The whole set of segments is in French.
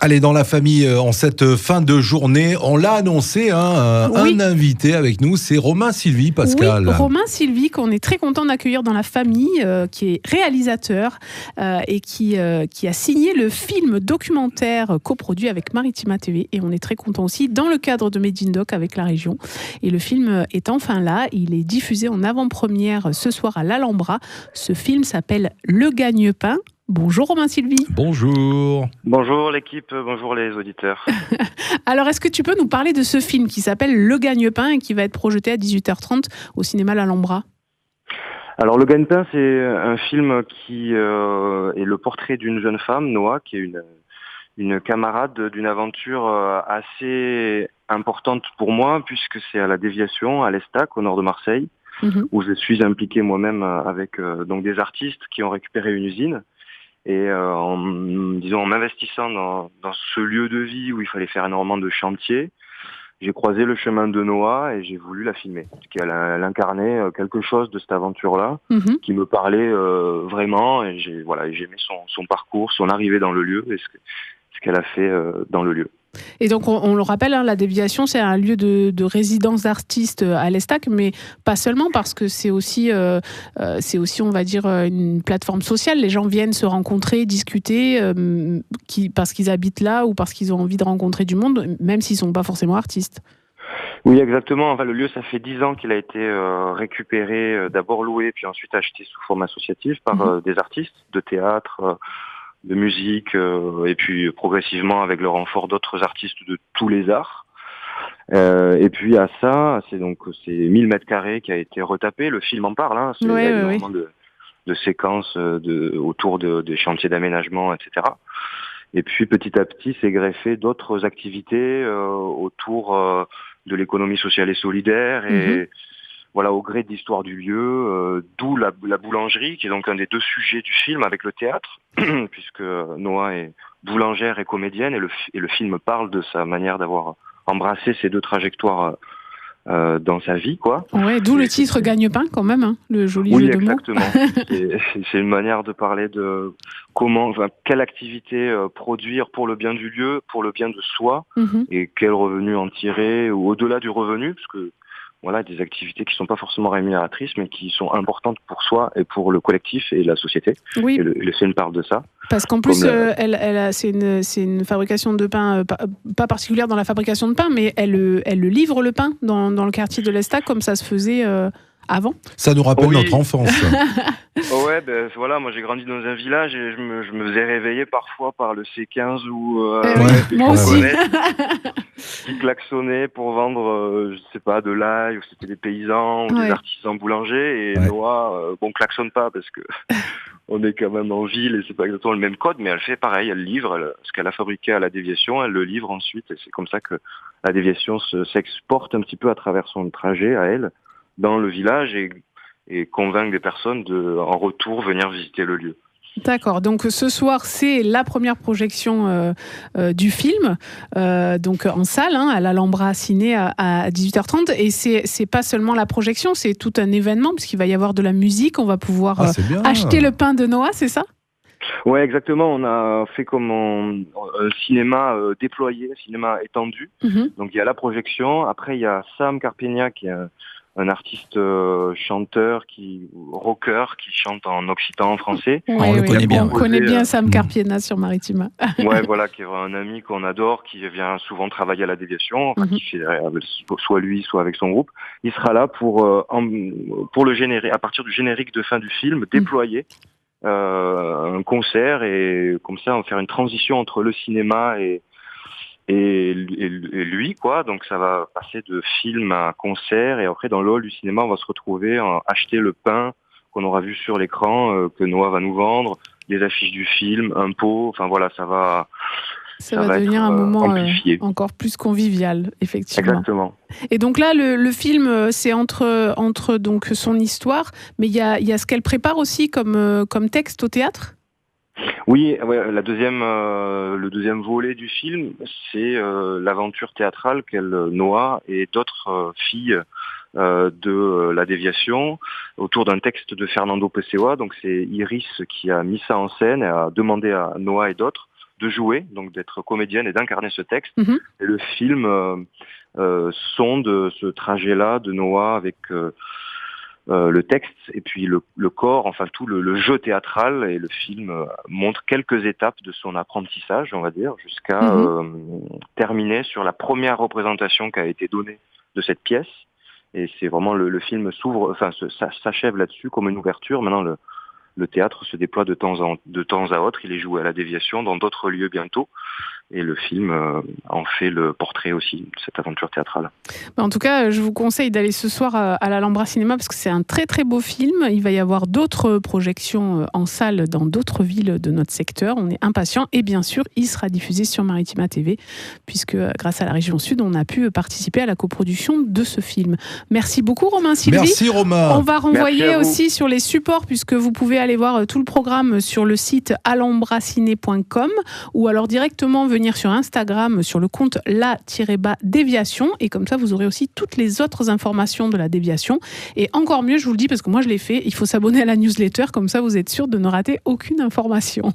Allez, dans la famille, en cette fin de journée, on l'a annoncé, un invité avec nous, c'est Romain Silvy, Pascal. Oui, Romain Silvy, qu'on est très content d'accueillir dans la famille, qui est réalisateur et qui a signé le film documentaire coproduit avec Maritima TV. Et on est très content aussi dans le cadre de Made in Doc avec la région. Et le film est enfin là, il est diffusé en avant-première ce soir à l'Alhambra. Ce film s'appelle Le Gagne-Pain. Bonjour Romain Silvy. Bonjour. Bonjour l'équipe, bonjour les auditeurs. Alors, est-ce que tu peux nous parler de ce film qui s'appelle Le Gagne-Pain et qui va être projeté à 18h30 au cinéma l'Alhambra? Alors Le Gagne-Pain, c'est un film qui est le portrait d'une jeune femme, Noah, qui est une camarade d'une aventure assez importante pour moi, puisque c'est à la Déviation, à l'Estac, au nord de Marseille, où je suis impliqué moi-même avec donc des artistes qui ont récupéré une usine. Et en m'investissant dans ce lieu de vie où il fallait faire énormément de chantiers, j'ai croisé le chemin de Noah et j'ai voulu la filmer. Parce qu'elle incarnait quelque chose de cette aventure-là qui me parlait vraiment. Et j'ai aimé son parcours, son arrivée dans le lieu et ce qu'elle a fait dans le lieu. Et donc, on le rappelle, la Déviation, c'est un lieu de résidence d'artistes à l'Estac, mais pas seulement, parce que c'est aussi, on va dire, une plateforme sociale. Les gens viennent se rencontrer, discuter, parce qu'ils habitent là ou parce qu'ils ont envie de rencontrer du monde, même s'ils ne sont pas forcément artistes. Oui, exactement. Enfin, le lieu, ça fait 10 ans qu'il a été récupéré, d'abord loué, puis ensuite acheté sous forme associative par des artistes de théâtre, de musique, et puis progressivement avec le renfort d'autres artistes de tous les arts. Et puis à ça, c'est 1000 mètres carrés qui a été retapé. Le film en parle, il y a énormément de séquences autour des chantiers d'aménagement, etc. Et puis petit à petit, s'est greffé d'autres activités autour de l'économie sociale et solidaire et voilà, au gré de l'histoire du lieu, d'où la boulangerie, qui est donc un des deux sujets du film avec le théâtre, puisque Noah est boulangère et comédienne, et le film parle de sa manière d'avoir embrassé ces deux trajectoires dans sa vie, quoi. Ouais, d'où le titre Gagne-Pain, quand même, le joli jeu de mots. Oui, exactement. C'est une manière de parler de quelle activité produire pour le bien du lieu, pour le bien de soi, et quel revenu en tirer, ou au-delà du revenu, parce que voilà, des activités qui sont pas forcément rémunératrices, mais qui sont importantes pour soi et pour le collectif et la société. Oui. Et le film parle de ça. Parce qu'en plus, c'est une fabrication de pain, pas particulière dans la fabrication de pain, mais elle livre le pain dans le quartier de l'Estac, comme ça se faisait avant. Ça nous rappelle notre enfance. Ouais, voilà, moi j'ai grandi dans un village et je me faisais réveiller parfois par le C15 ou moi aussi. qui klaxonnait pour vendre, je sais pas, de l'ail, ou c'était des paysans ou des artisans boulangers, et Noah, klaxonne pas parce que on est quand même en ville et c'est pas exactement le même code, mais elle fait pareil, elle livre ce qu'elle a fabriqué à la Déviation, elle le livre ensuite, et c'est comme ça que la Déviation s'exporte un petit peu à travers son trajet à elle dans le village et convaincre des personnes en retour venir visiter le lieu. D'accord, donc ce soir c'est la première projection du film, donc en salle, à l'Alhambra Ciné à 18h30, et c'est pas seulement la projection, c'est tout un événement puisqu'il va y avoir de la musique, on va pouvoir acheter le pain de Noah, c'est ça ? Ouais, exactement. On a fait comme un cinéma déployé, un cinéma étendu. Donc il y a la projection. Après il y a Sam Carpegna qui est un artiste chanteur, rocker, qui chante en occitan, en français. On le connaît bien. On connaît bien Sam Carpegna sur Maritima. Ouais, voilà, qui est un ami qu'on adore, qui vient souvent travailler à la Déviation, qui fait soit lui, soit avec son groupe. Il sera là pour le générique, à partir du générique de fin du film, déployer un concert, et comme ça on va faire une transition entre le cinéma et lui, quoi. Donc ça va passer de film à concert, et après dans le hall du cinéma on va se retrouver à acheter le pain qu'on aura vu sur l'écran, que Noah va nous vendre, les affiches du film, un pot, enfin voilà, ça va devenir un moment encore plus convivial, effectivement. Exactement. Et donc là, le film, c'est entre donc son histoire, mais il y a ce qu'elle prépare aussi comme texte au théâtre. Oui, le deuxième volet du film, c'est l'aventure théâtrale Noah et d'autres filles de la Déviation autour d'un texte de Fernando Pessoa. Donc c'est Iris qui a mis ça en scène et a demandé à Noah et d'autres de jouer, donc d'être comédienne et d'incarner ce texte. Mhm. Et le film sonde ce trajet-là de Noah avec le texte et puis le corps, enfin tout le jeu théâtral, et le film montre quelques étapes de son apprentissage, on va dire, jusqu'à terminer sur la première représentation qui a été donnée de cette pièce. Et c'est vraiment le film s'ouvre, enfin s'achève là-dessus comme une ouverture. Maintenant le théâtre se déploie de temps à autre. Il est joué à la Déviation, dans d'autres lieux bientôt. Et le film en fait le portrait aussi, de cette aventure théâtrale. En tout cas, je vous conseille d'aller ce soir à l'Alhambra Cinéma parce que c'est un très très beau film. Il va y avoir d'autres projections en salle dans d'autres villes de notre secteur. On est impatients et bien sûr, il sera diffusé sur Maritima TV puisque grâce à la région Sud, on a pu participer à la coproduction de ce film. Merci beaucoup Romain Sylvie. Merci Romain. On va renvoyer aussi sur les supports puisque vous pouvez aller voir tout le programme sur le site alhambraciné.com ou alors directement venir sur Instagram sur le compte la-déviation et comme ça vous aurez aussi toutes les autres informations de la déviation et encore mieux, je vous le dis parce que moi je l'ai fait, il faut s'abonner à la newsletter, comme ça vous êtes sûr de ne rater aucune information.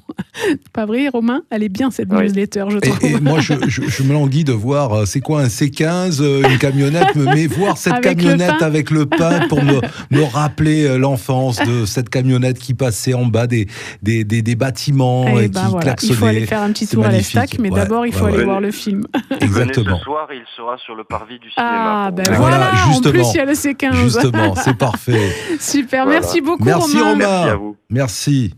Pas vrai Romain? Elle est bien cette newsletter, je trouve. Et moi je me languis de voir c'est quoi un C15, une camionnette, mais voir cette avec camionnette avec le pain pour me rappeler l'enfance de cette camionnette qui passait en bas des bâtiments et qui klaxonnait. Il faut aller faire un petit tour à l'Estac, mais d'abord il faut aller voir le film. Exactement. Ce soir, il sera sur le parvis du cinéma. Ah, ben voilà, justement. En plus il y a le C15. Justement, c'est parfait. Super, merci beaucoup Romain. Merci à vous. Merci.